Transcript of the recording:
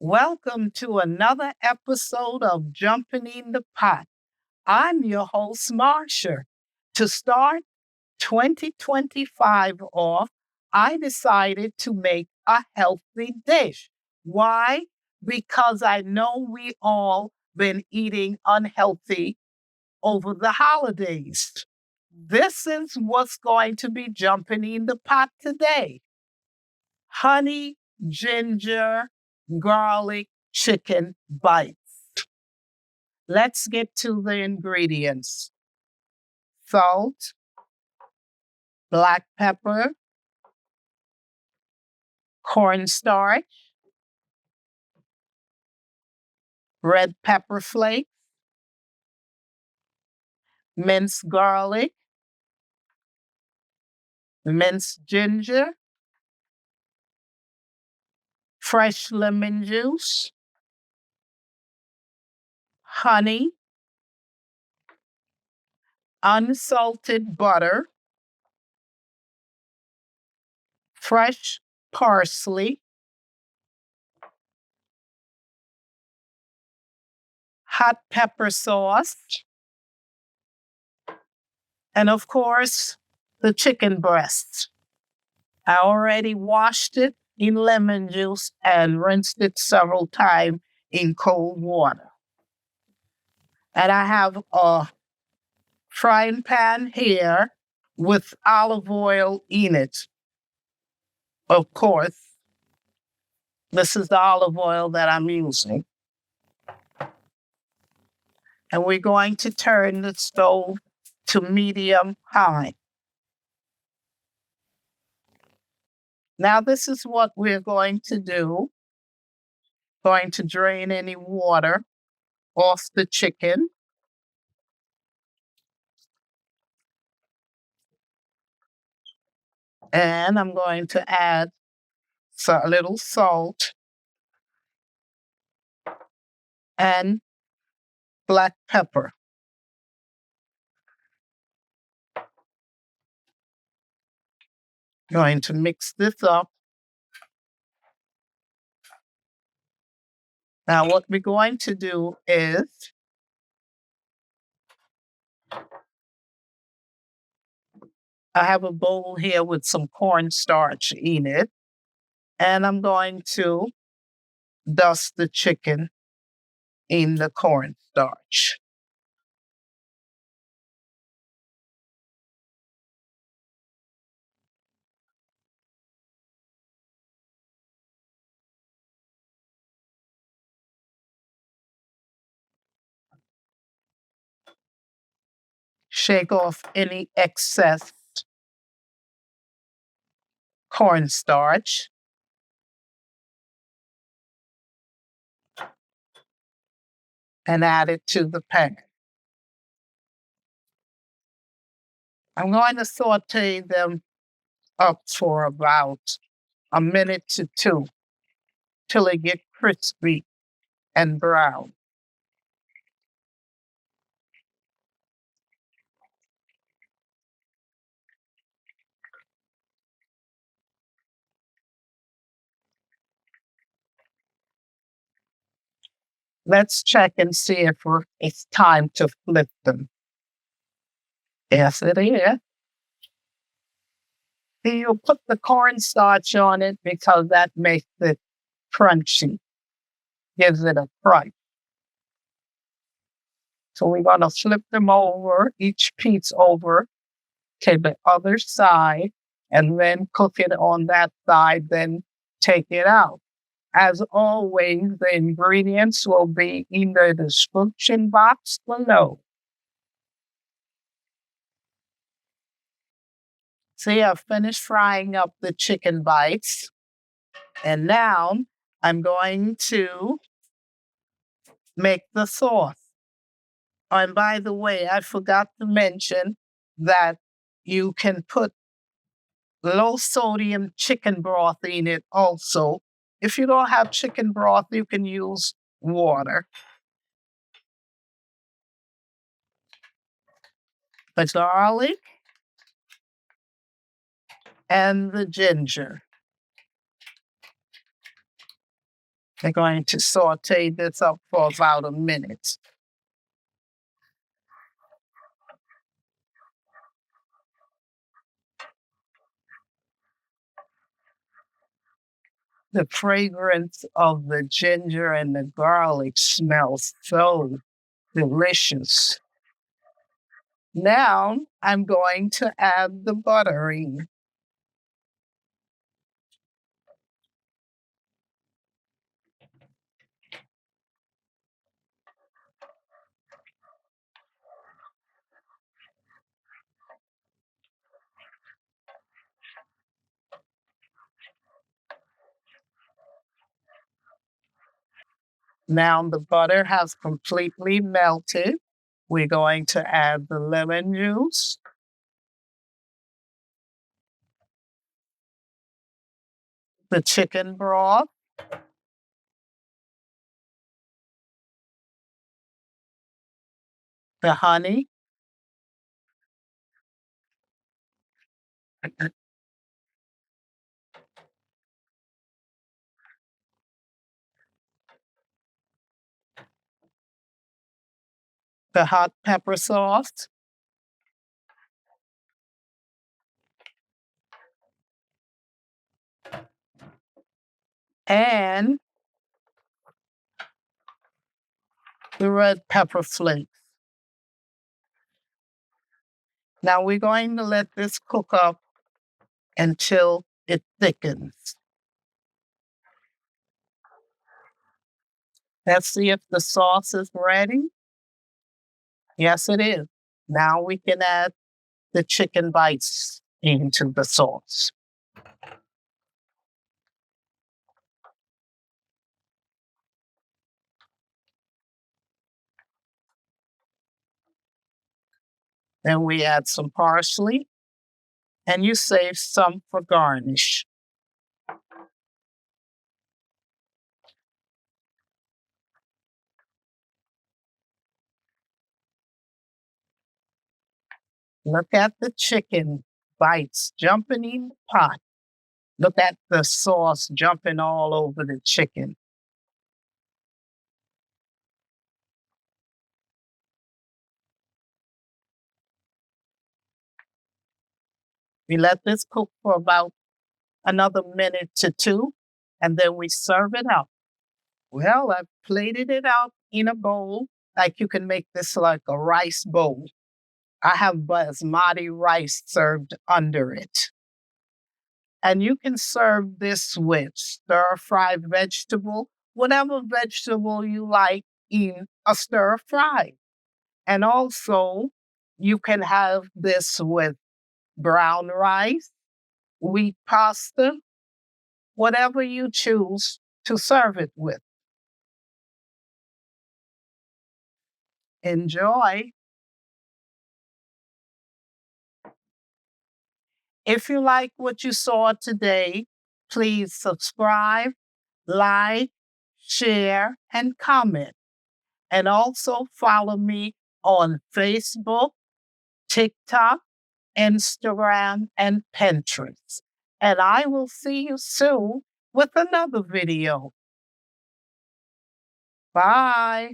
Welcome to another episode of Jumping in the Pot. I'm your host, Marcia. To start 2025 off, I decided to make a healthy dish. Why? Because I know we all been eating unhealthy over the holidays. This is what's going to be jumping in the pot today. Honey, ginger, garlic, chicken bites. Let's get to the ingredients. Salt, black pepper, cornstarch, red pepper flakes, minced garlic, minced ginger, fresh lemon juice, honey, unsalted butter, fresh parsley, hot pepper sauce, and of course, the chicken breast. I already washed it in lemon juice and rinsed it several times in cold water. And I have a frying pan here with olive oil in it. Of course, this is the olive oil that I'm using. And we're going to turn the stove to medium high. Now, this is what we're going to do. Going to drain any water off the chicken. And I'm going to add a little salt and black pepper. Going to mix this up. Now, what we're going to do is I have a bowl here with some cornstarch in it, and I'm going to dust the chicken in the cornstarch. Shake off any excess cornstarch. And add it to the pan. I'm going to saute them up for about a minute to two till they get crispy and brown. Let's check and see if it's time to flip them. Yes, it is. You put the cornstarch on it because that makes it crunchy, gives it a crunch. So we're going to flip them over, each piece over to the other side, and then cook it on that side, then take it out. As always, the ingredients will be in the description box below. See, I've finished frying up the chicken bites. And now I'm going to make the sauce. And by the way, I forgot to mention that you can put low sodium chicken broth in it also. If you don't have chicken broth, you can use water. The garlic and the ginger. We're going to saute this up for about a minute. The fragrance of the ginger and the garlic smells so delicious. Now I'm going to add the buttering. Now the butter has completely melted. We're going to add the lemon juice, the chicken broth, the honey, the hot pepper sauce, and the red pepper flakes. Now we're going to let this cook up until it thickens. Let's see if the sauce is ready. Yes, it is. Now we can add the chicken bites into the sauce. Then we add some parsley, and you save some for garnish. Look at the chicken bites jumping in the pot. Look at the sauce jumping all over the chicken. We let this cook for about another minute to two, and then we serve it out. Well, I've plated it out in a bowl, like you can make this like a rice bowl. I have basmati rice served under it. And you can serve this with stir-fried vegetable, whatever vegetable you like in a stir-fry. And also, you can have this with brown rice, wheat pasta, whatever you choose to serve it with. Enjoy. If you like what you saw today, please subscribe, like, share, and comment. And also follow me on Facebook, TikTok, Instagram, and Pinterest. And I will see you soon with another video. Bye.